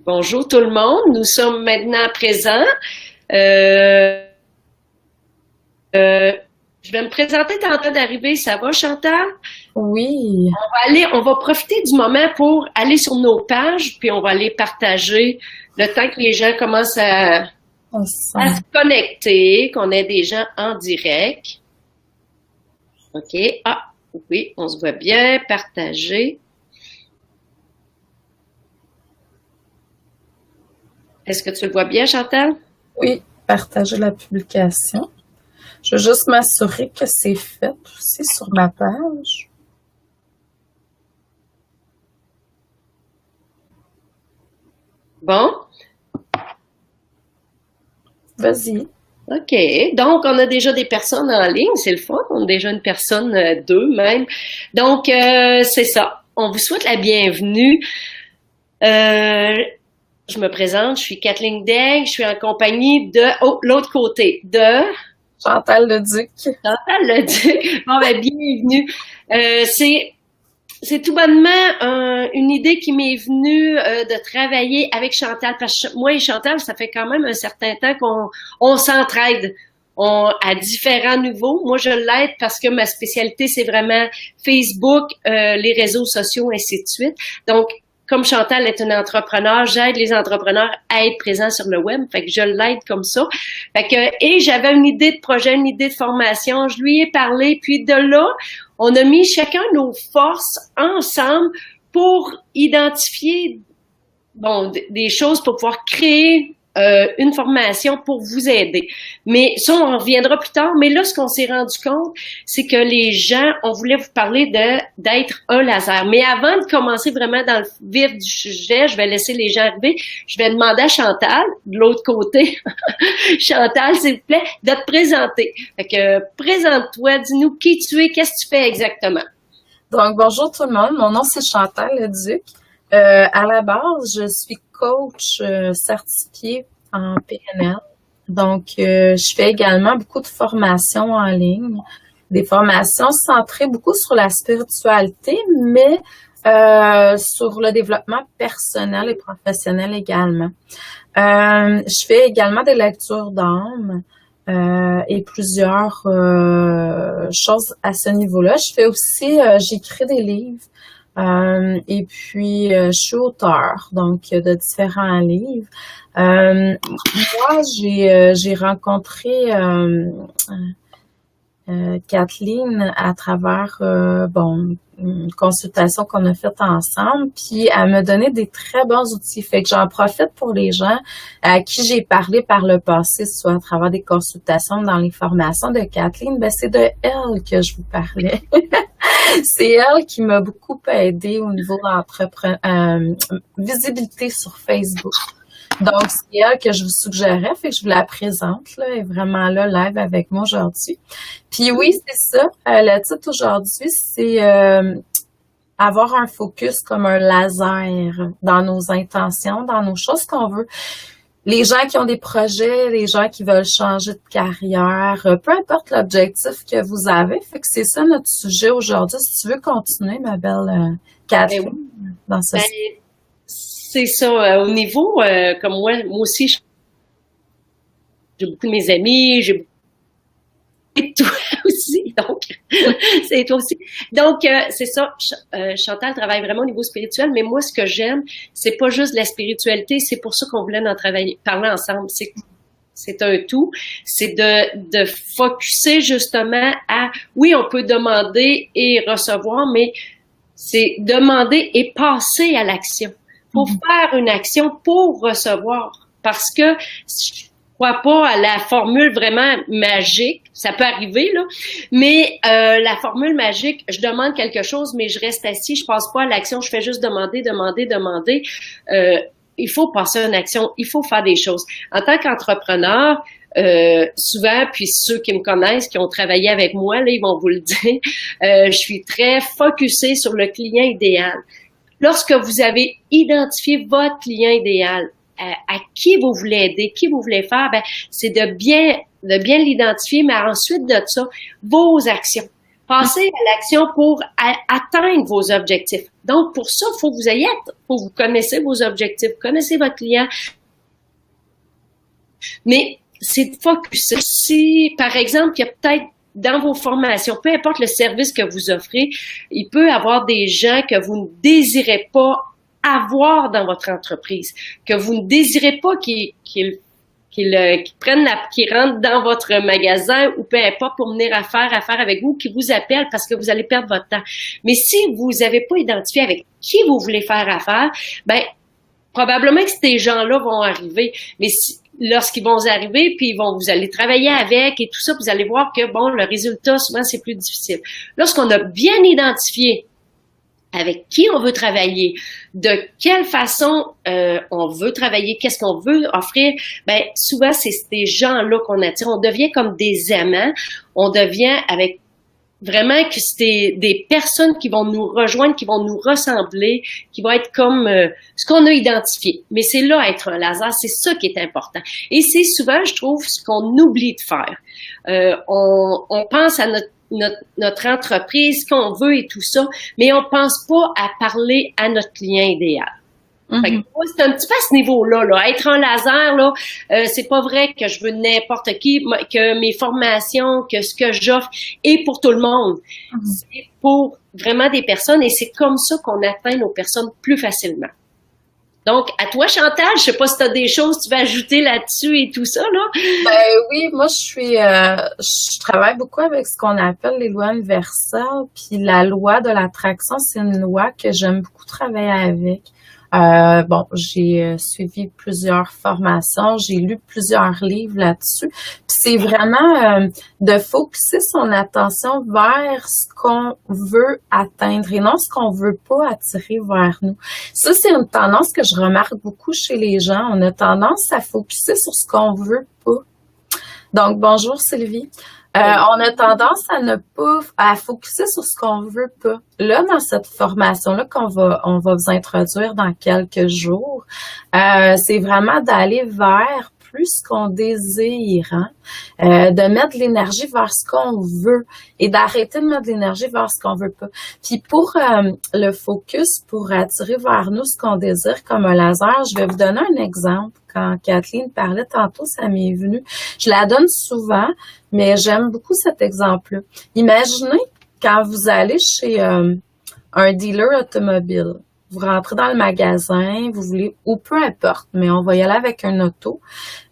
Bonjour tout le monde, nous sommes maintenant présents. Euh, euh, je vais me présenter tantôt d'arriver, ça va Chantal? Oui, On va profiter du moment pour aller sur nos pages, puis on va aller partager le temps que les gens commencent à se ensemble. connecter, qu'on ait des gens en direct. OK. Ah, oui, on se voit bien, partager. Est-ce que tu le vois bien, Chantal? Oui, partager la publication. Je veux juste m'assurer que c'est fait aussi sur ma page. Bon. Vas-y. OK. Donc, on a déjà des personnes en ligne. C'est le fun. On a déjà une personne, deux même. Donc, c'est ça. On vous souhaite la bienvenue. Euh, je me présente. Je suis Kathleen Degg. Je suis en compagnie de, l'autre côté, de Chantal Leduc. Chantal Leduc. Bon, ben, bienvenue. Euh, c'est, c'est tout bonnement une idée qui m'est venue de travailler avec Chantal, parce que moi et Chantal, ça fait quand même un certain temps qu'on s'entraide à différents niveaux. Moi, je l'aide parce que ma spécialité, c'est vraiment Facebook, les réseaux sociaux, ainsi de suite. Donc, comme Chantal est une entrepreneur, j'aide les entrepreneurs à être présents sur le web. Fait que je l'aide comme ça. Fait que, et j'avais une idée de projet, une idée de formation. Je lui ai parlé. Puis de là, on a mis chacun nos forces ensemble pour identifier des choses pour pouvoir créer une formation pour vous aider. Mais ça, on en reviendra plus tard. Mais là, ce qu'on s'est rendu compte, c'est que les gens, on voulait vous parler d'être un laser. Mais avant de commencer vraiment dans le vif du sujet, je vais laisser les gens arriver. Je vais demander à Chantal, de l'autre côté, Chantal, s'il vous plaît, de te présenter. Fait que présente-toi, dis-nous qui tu es, qu'est-ce que tu fais exactement. Donc, bonjour tout le monde. Mon nom, c'est Chantal Leduc. À la base, je suis coach certifiée en PNL. Donc, je fais également beaucoup de formations en ligne, des formations centrées beaucoup sur la spiritualité, mais sur le développement personnel et professionnel également. Je fais également des lectures d'âme et plusieurs choses à ce niveau-là. Je fais aussi, j'écris des livres. Et puis, je suis auteure, donc de différents livres. Moi, j'ai rencontré Kathleen à travers une consultation qu'on a faite ensemble, puis elle m'a donné des très bons outils. Fait que j'en profite pour les gens à qui j'ai parlé par le passé, soit à travers des consultations dans les formations de Kathleen, ben c'est de elle que je vous parlais. C'est elle qui m'a beaucoup aidée au niveau de visibilité sur Facebook. Donc, c'est elle que je vous suggérais, fait que je vous la présente, là, elle est vraiment là, live avec moi aujourd'hui. Puis oui, c'est ça. Le titre aujourd'hui, c'est avoir un focus comme un laser dans nos intentions, dans nos choses qu'on veut. Les gens qui ont des projets, les gens qui veulent changer de carrière, peu importe l'objectif que vous avez. Fait que c'est ça notre sujet aujourd'hui. Si tu veux continuer, ma belle Ben Catherine, oui. dans ce Ben, c'est ça. Au niveau, comme moi aussi, j'ai beaucoup de mes amis, j'ai beaucoup de toi aussi, donc c'est toi aussi. Donc c'est ça. Chantal travaille vraiment au niveau spirituel, mais moi ce que j'aime, c'est pas juste la spiritualité, c'est pour ça qu'on voulait en travailler, parler ensemble. C'est un tout, c'est de focuser justement à, oui, on peut demander et recevoir, mais c'est demander et passer à l'action. Faut faire une action pour recevoir. Parce que je crois pas à la formule vraiment magique. Ça peut arriver, là. Mais la formule magique, je demande quelque chose, mais je reste assis, je passe pas à l'action, je fais juste demander, demander, demander. Il faut passer à une action, il faut faire des choses. En tant qu'entrepreneur, souvent, puis ceux qui me connaissent, qui ont travaillé avec moi, là, ils vont vous le dire, je suis très focusée sur le client idéal. Lorsque vous avez identifié votre client idéal, à qui vous voulez aider, qui vous voulez faire, ben, c'est de bien l'identifier, mais ensuite de ça, vos actions. Passez à l'action pour atteindre vos objectifs. Donc, pour ça, il faut que vous ayez, faut que vous connaissez vos objectifs, connaissez votre client. Mais c'est de focus. Si, par exemple, il y a peut-être dans vos formations, peu importe le service que vous offrez, il peut y avoir des gens que vous ne désirez pas avoir dans votre entreprise, que vous ne désirez pas qu'ils rentrent dans votre magasin ou peu importe pour venir affaire avec vous, qui vous appellent parce que vous allez perdre votre temps. Mais si vous n'avez pas identifié avec qui vous voulez faire affaire, ben probablement que ces gens-là vont arriver. Mais lorsqu'ils vont arriver, puis vous allez travailler avec et tout ça, vous allez voir que bon, le résultat souvent c'est plus difficile. Lorsqu'on a bien identifié avec qui on veut travailler, de quelle façon on veut travailler, qu'est-ce qu'on veut offrir, ben souvent c'est ces gens-là qu'on attire. On devient comme des aimants, on devient avec vraiment que c'est des personnes qui vont nous rejoindre, qui vont nous ressembler, qui vont être comme ce qu'on a identifié. Mais c'est là être un laser, c'est ça qui est important. Et c'est souvent, je trouve, ce qu'on oublie de faire. On pense à notre entreprise, ce qu'on veut et tout ça, mais on pense pas à parler à notre client idéal. Mm-hmm. C'est un petit peu à ce niveau-là, là. Être un laser, là, c'est pas vrai que je veux n'importe qui, que mes formations, que ce que j'offre est pour tout le monde. Mm-hmm. C'est pour vraiment des personnes et c'est comme ça qu'on atteint nos personnes plus facilement. Donc, à toi, Chantal, je sais pas si tu as des choses que tu veux ajouter là-dessus et tout ça, là. Oui, moi, je travaille beaucoup avec ce qu'on appelle les lois universelles, puis la loi de l'attraction, c'est une loi que j'aime beaucoup travailler avec. J'ai suivi plusieurs formations, j'ai lu plusieurs livres là-dessus. Puis c'est vraiment de focusser son attention vers ce qu'on veut atteindre et non ce qu'on veut pas attirer vers nous. Ça, c'est une tendance que je remarque beaucoup chez les gens. On a tendance à focusser sur ce qu'on veut pas. Donc, bonjour Sylvie. On a tendance à ne pas à focuser sur ce qu'on veut pas. Là, dans cette formation-là on va vous introduire dans quelques jours, c'est vraiment d'aller vers plus ce qu'on désire, hein? De mettre de l'énergie vers ce qu'on veut et d'arrêter de mettre de l'énergie vers ce qu'on veut pas. Puis pour le focus, pour attirer vers nous ce qu'on désire comme un laser, je vais vous donner un exemple. Quand Kathleen parlait tantôt, ça m'est venu. Je la donne souvent, mais j'aime beaucoup cet exemple-là. Imaginez quand vous allez chez un dealer automobile. Vous rentrez dans le magasin, vous voulez, ou peu importe, mais on va y aller avec un auto.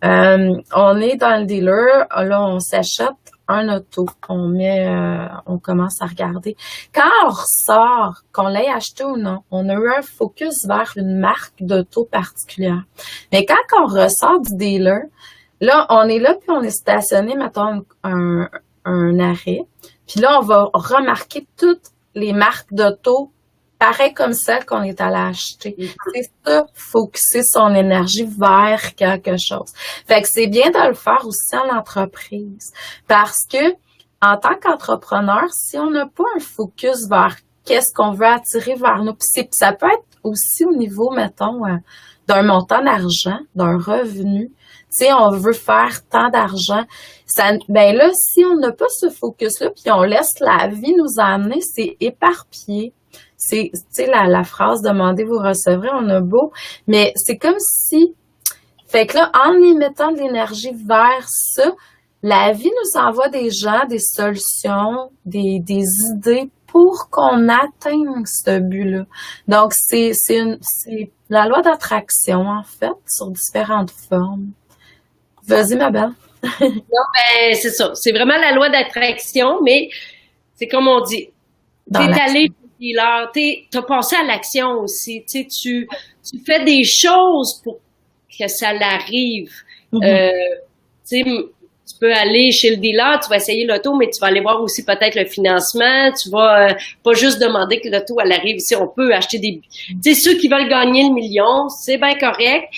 On est dans le dealer, là, on s'achète un auto, on commence à regarder. Quand on ressort, qu'on l'ait acheté ou non, on a eu un focus vers une marque d'auto particulière. Mais quand on ressort du dealer, là, on est là, puis on est stationné, mettons, un arrêt. Puis là, on va remarquer toutes les marques d'auto pareil comme celle qu'on est allé acheter. C'est ça, focusser son énergie vers quelque chose. Fait que c'est bien de le faire aussi en entreprise. Parce que, en tant qu'entrepreneur, si on n'a pas un focus vers qu'est-ce qu'on veut attirer vers nous, puis ça peut être aussi au niveau, mettons, d'un montant d'argent, d'un revenu. Tu sais, on veut faire tant d'argent. Ben là, si on n'a pas ce focus-là, puis on laisse la vie nous amener, c'est éparpillé. C'est, tu sais, la phrase « demandez, vous recevrez », on a beau, mais c'est comme si, fait que là, en y mettant de l'énergie vers ça, la vie nous envoie des gens, des solutions, des idées pour qu'on atteigne ce but-là. Donc, c'est la loi d'attraction, en fait, sur différentes formes. Vas-y, ma belle. Non, ben, c'est ça. C'est vraiment la loi d'attraction, mais c'est comme on dit, t'es allé t'as passé à l'action aussi. Tu sais, tu fais des choses pour que ça l'arrive. Mm-hmm. Tu sais, tu peux aller chez le dealer, tu vas essayer l'auto, mais tu vas aller voir aussi peut-être le financement. Tu vas pas juste demander que l'auto elle arrive ici. On peut acheter des. Tu sais, ceux qui veulent gagner le million, c'est bien correct.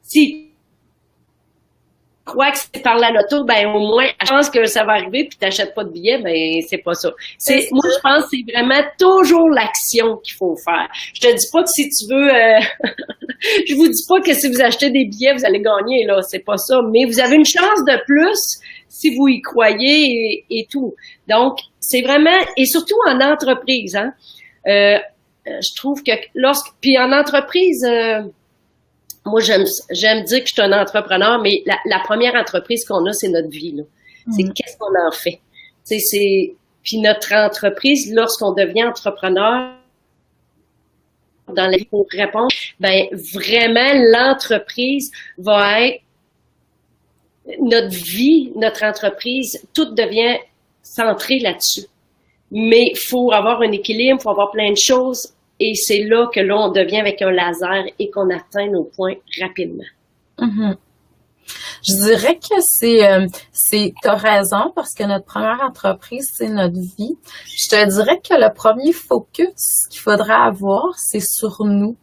Si crois que c'est par la loto, ben au moins, je pense que ça va arriver, puis t'achètes pas de billets, ben c'est pas ça. Moi, je pense que c'est vraiment toujours l'action qu'il faut faire. Je te dis pas que si tu veux Je vous dis pas que si vous achetez des billets, vous allez gagner, là. C'est pas ça. Mais vous avez une chance de plus si vous y croyez et tout. Donc, c'est vraiment, et surtout en entreprise, hein. Je trouve que puis en entreprise, moi, j'aime dire que je suis un entrepreneur, mais la première entreprise qu'on a, c'est notre vie, là. C'est qu'est-ce qu'on en fait. Puis notre entreprise, lorsqu'on devient entrepreneur, dans la vie pour répondre, ben vraiment l'entreprise va être notre vie, notre entreprise, tout devient centré là-dessus. Mais il faut avoir un équilibre, il faut avoir plein de choses, et c'est là que là on devient avec un laser et qu'on atteint nos points rapidement. Mm-hmm. Je dirais que t'as raison parce que notre première entreprise, c'est notre vie. Je te dirais que le premier focus qu'il faudra avoir, c'est sur nous.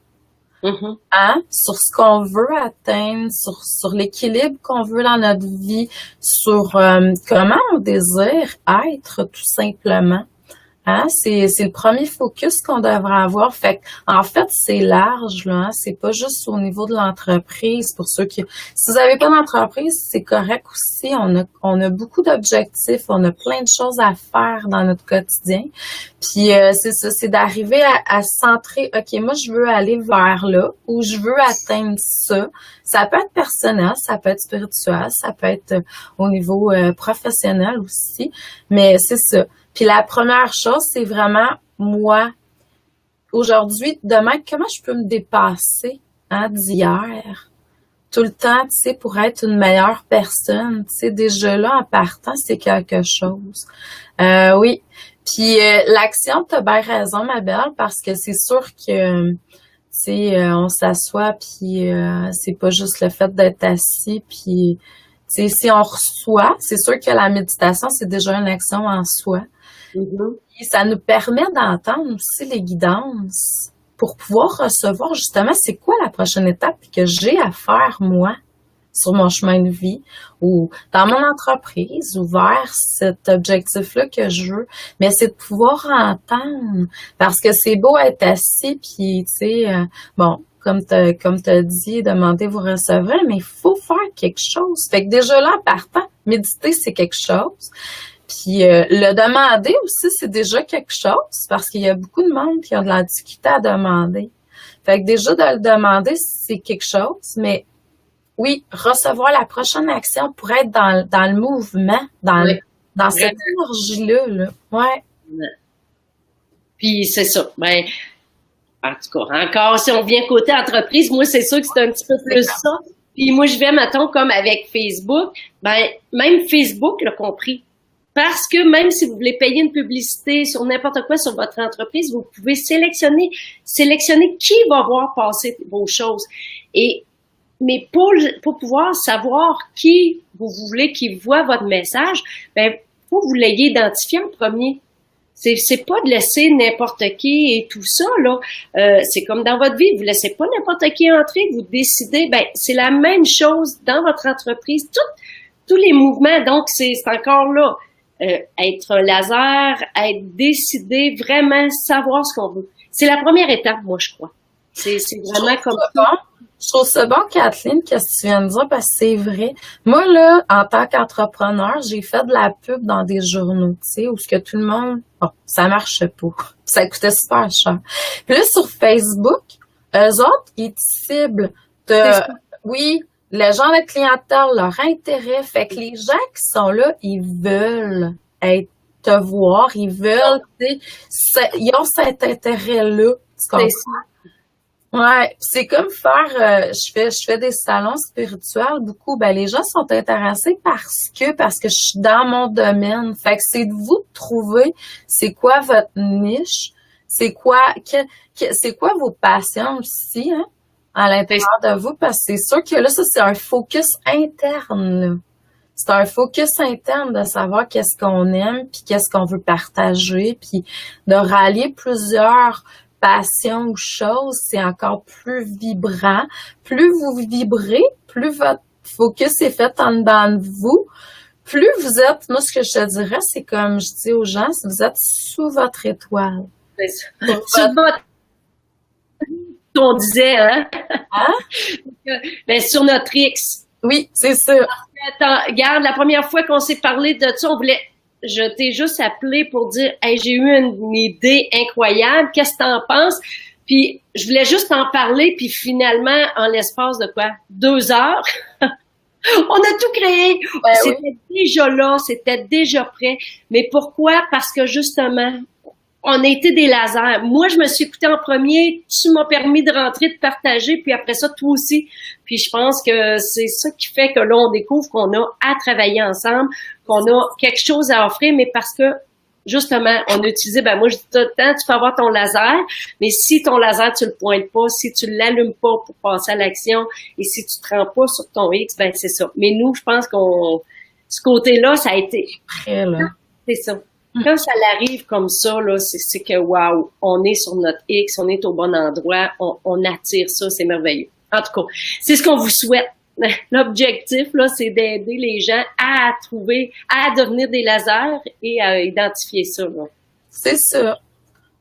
Mm-hmm. Hein? Sur ce qu'on veut atteindre, sur l'équilibre qu'on veut dans notre vie, sur comment on désire être tout simplement. Hein? C'est le premier focus qu'on devrait avoir. Fait en fait, c'est large, là. Hein? C'est pas juste au niveau de l'entreprise. Pour ceux qui, si vous avez pas d'entreprise, c'est correct aussi. On a beaucoup d'objectifs. On a plein de choses à faire dans notre quotidien. Puis, c'est ça, c'est d'arriver à se centrer. OK, moi, je veux aller vers là ou je veux atteindre ça. Ça peut être personnel, ça peut être spirituel, ça peut être au niveau professionnel aussi. Mais c'est ça. Puis la première chose, c'est vraiment moi, aujourd'hui, demain, comment je peux me dépasser d'hier? Tout le temps, tu sais, pour être une meilleure personne. Tu sais, déjà là, en partant, c'est quelque chose. Oui. Puis l'action, t'as bien raison, ma belle, parce que c'est sûr que, tu sais, on s'assoit, puis c'est pas juste le fait d'être assis, puis, tu sais, si on reçoit, c'est sûr que la méditation, c'est déjà une action en soi. Mm-hmm. Et ça nous permet d'entendre aussi les guidances pour pouvoir recevoir justement c'est quoi la prochaine étape que j'ai à faire moi sur mon chemin de vie ou dans mon entreprise ou vers cet objectif-là que je veux. Mais c'est de pouvoir entendre parce que c'est beau être assis puis tu sais, bon, comme t'as dit, demandez, vous recevrez, mais il faut faire quelque chose. Fait que déjà là, en partant, méditer, c'est quelque chose. Puis le demander aussi, c'est déjà quelque chose parce qu'il y a beaucoup de monde qui ont de la difficulté à demander. Fait que déjà, de le demander, c'est quelque chose, mais oui, recevoir la prochaine action pour être dans le mouvement, dans cette énergie-là. Là. Ouais. Puis c'est ça. Ben, en tout cas, encore, si on vient côté entreprise, moi, c'est sûr que c'est un petit peu plus ça. Puis moi, je vais, mettons, comme avec Facebook, ben, même Facebook l'a compris. Parce que même si vous voulez payer une publicité sur n'importe quoi sur votre entreprise, vous pouvez sélectionner qui va voir passer vos choses. Mais pour pouvoir savoir qui vous voulez qui voit votre message, ben, faut que vous l'ayez identifié en premier. C'est pas de laisser n'importe qui et tout ça, là. C'est comme dans votre vie, vous laissez pas n'importe qui entrer, vous décidez, ben, c'est la même chose dans votre entreprise. Tous les mouvements, donc, c'est encore là. Être un laser, être décidé, vraiment savoir ce qu'on veut. C'est la première étape, moi, je crois. C'est vraiment comme ça. Je trouve ça bon, Kathleen, qu'est-ce que tu viens de dire, parce que c'est vrai. Moi, là, en tant qu'entrepreneur, j'ai fait de la pub dans des journaux, tu sais, où ce que tout le monde, bon, ça marchait pas. Ça coûtait super cher. Puis là, sur Facebook, eux autres, ils te ciblent oui, les gens de clientèle, leur intérêt, fait que les gens qui sont là, ils veulent te voir, ils veulent, tu sais, ils ont cet intérêt-là, tu comprends? Ouais, c'est comme faire, je fais des salons spirituels beaucoup, ben les gens sont intéressés parce que je suis dans mon domaine, fait que c'est de vous de trouver c'est quoi votre niche, c'est quoi vos passions aussi, hein? À l'intérieur de vous, parce que c'est sûr que là, ça, c'est un focus interne, là. C'est un focus interne de savoir qu'est-ce qu'on aime, puis qu'est-ce qu'on veut partager, puis de rallier plusieurs passions ou choses, c'est encore plus vibrant. Plus vous vibrez, plus votre focus est fait en dedans de vous, plus vous êtes, moi, ce que je te dirais, c'est comme je dis aux gens, si vous êtes sous votre étoile. C'est ça. qu'on disait, hein? Hein? Ben, sur notre X. Oui, c'est ça. Attends, regarde, la première fois qu'on s'est parlé de ça, je t'ai juste appelé pour dire, hey, j'ai eu une idée incroyable, qu'est-ce que t'en penses? Puis, je voulais juste en parler, puis finalement, en l'espace de quoi? 2 heures, on a tout créé. Ben C'était oui. déjà là, c'était déjà prêt. Mais pourquoi? Parce que justement, on a été des lasers. Moi, je me suis écoutée en premier. Tu m'as permis de rentrer, de partager, puis après ça, toi aussi. Puis je pense que c'est ça qui fait que là, on découvre qu'on a à travailler ensemble, qu'on a quelque chose à offrir, mais parce que justement, on a utilisé, ben moi, je dis tout le temps, tu peux avoir ton laser, mais si ton laser, tu le pointes pas, si tu l'allumes pas pour passer à l'action, et si tu te rends pas sur ton X, ben c'est ça. Mais nous, je pense ce côté-là, ça a été, Prêt, là. c'est ça. Quand ça l'arrive comme ça, là, c'est que waouh, on est sur notre X, on est au bon endroit, on attire ça, c'est merveilleux. En tout cas, c'est ce qu'on vous souhaite. L'objectif, là, c'est d'aider les gens à trouver, à devenir des lasers et à identifier ça, là. C'est ça.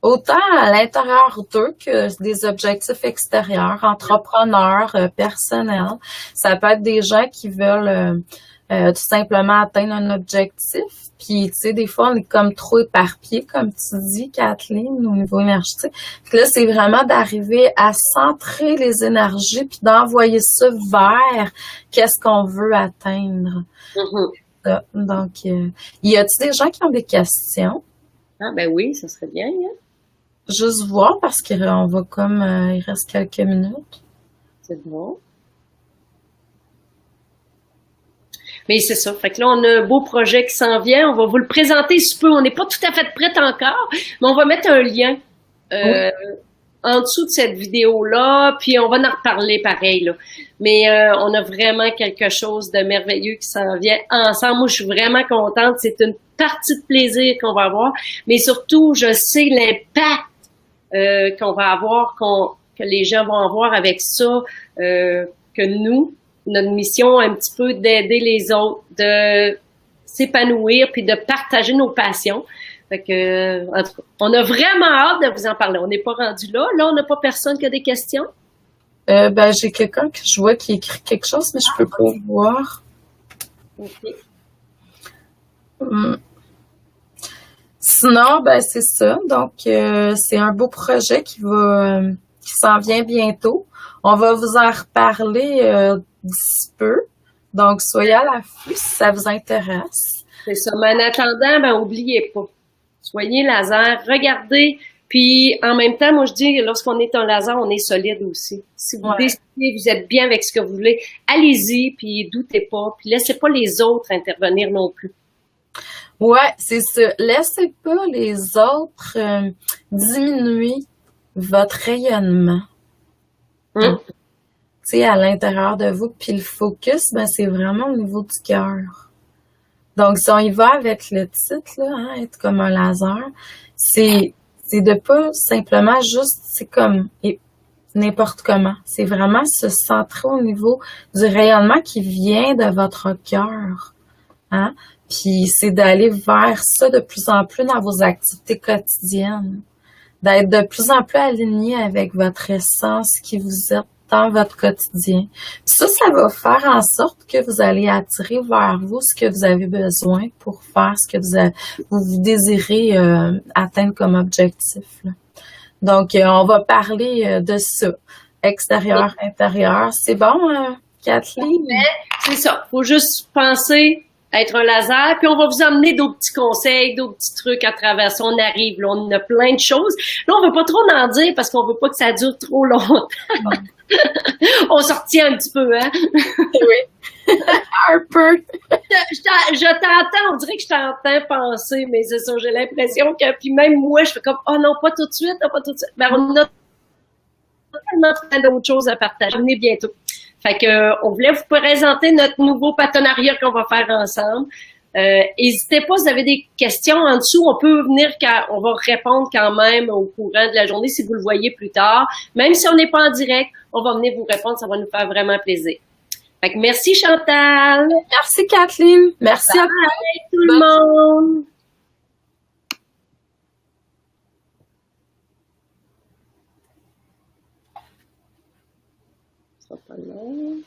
Autant à l'intérieur d'eux que des objectifs extérieurs, entrepreneurs, personnels. Ça peut être des gens qui veulent tout simplement atteindre un objectif. Puis, tu sais, des fois, on est comme trop éparpillé, comme tu dis, Kathleen, au niveau énergétique. Puis là, c'est vraiment d'arriver à centrer les énergies puis d'envoyer ça vers qu'est-ce qu'on veut atteindre. Mm-hmm. Donc, y a-t-il des gens qui ont des questions? Ah, ben oui, ça serait bien, hein? Juste voir parce qu'on va comme, il reste quelques minutes. C'est bon. Mais c'est ça. Fait que là, on a un beau projet qui s'en vient. On va vous le présenter sous peu. On n'est pas tout à fait prête encore, mais on va mettre un lien Oui. en dessous de cette vidéo-là, puis on va en reparler pareil, là. Mais on a vraiment quelque chose de merveilleux qui s'en vient ensemble. Moi, je suis vraiment contente. C'est une partie de plaisir qu'on va avoir, mais surtout, je sais l'impact qu'on va avoir, que les gens vont avoir avec ça, que nous, notre mission, un petit peu d'aider les autres, de s'épanouir puis de partager nos passions. Fait que, en tout cas, on a vraiment hâte de vous en parler. On n'est pas rendu là. Là, on n'a pas personne qui a des questions. Ben, j'ai quelqu'un que je vois qui écrit quelque chose, mais je peux pas voir. Okay. Sinon, ben, c'est ça. Donc, c'est un beau projet qui s'en vient bientôt. On va vous en reparler d'ici peu. Donc, soyez à l'affût si ça vous intéresse. C'est ça. Mais en attendant, ben, oubliez pas. Soyez laser, regardez. Puis, en même temps, moi, je dis, lorsqu'on est un laser, on est solide aussi. Si vous décidez, vous êtes bien avec ce que vous voulez, allez-y, puis doutez pas. Puis, laissez pas les autres intervenir non plus. Ouais, c'est ça. Laissez pas les autres diminuer votre rayonnement. Tu sais, à l'intérieur de vous. Puis le focus, ben, c'est vraiment au niveau du cœur. Donc, si on y va avec le titre, là, hein, être comme un laser, c'est de pas simplement juste, c'est comme n'importe comment. C'est vraiment se centrer au niveau du rayonnement qui vient de votre cœur. Hein? Puis c'est d'aller vers ça de plus en plus dans vos activités quotidiennes. D'être de plus en plus aligné avec votre essence qui vous êtes dans votre quotidien. Puis ça va faire en sorte que vous allez attirer vers vous ce que vous avez besoin pour faire ce que vous désirez atteindre comme objectif. Là. Donc, on va parler de ça. Extérieur, intérieur. C'est bon, Kathleen? C'est ça. Faut juste penser être un laser, puis on va vous emmener d'autres petits conseils, d'autres petits trucs à travers ça. On arrive, là, on a plein de choses. Là, on veut pas trop en dire parce qu'on veut pas que ça dure trop longtemps. On s'en retient un petit peu, hein? Oui. Un peu. Je t'entends, on dirait que je t'entends penser, mais c'est ça, j'ai l'impression que, puis même moi, je fais comme, oh non, pas tout de suite, pas tout de suite. Ben, on a tellement plein d'autres choses à partager. Venez bientôt. Fait que, on voulait vous présenter notre nouveau partenariat qu'on va faire ensemble. N'hésitez pas, si vous avez des questions en dessous, on peut venir, on va répondre quand même au courant de la journée si vous le voyez plus tard. Même si on n'est pas en direct, on va venir vous répondre, ça va nous faire vraiment plaisir. Fait que merci Chantal. Merci Kathleen. Merci à tout le monde. sera pas long.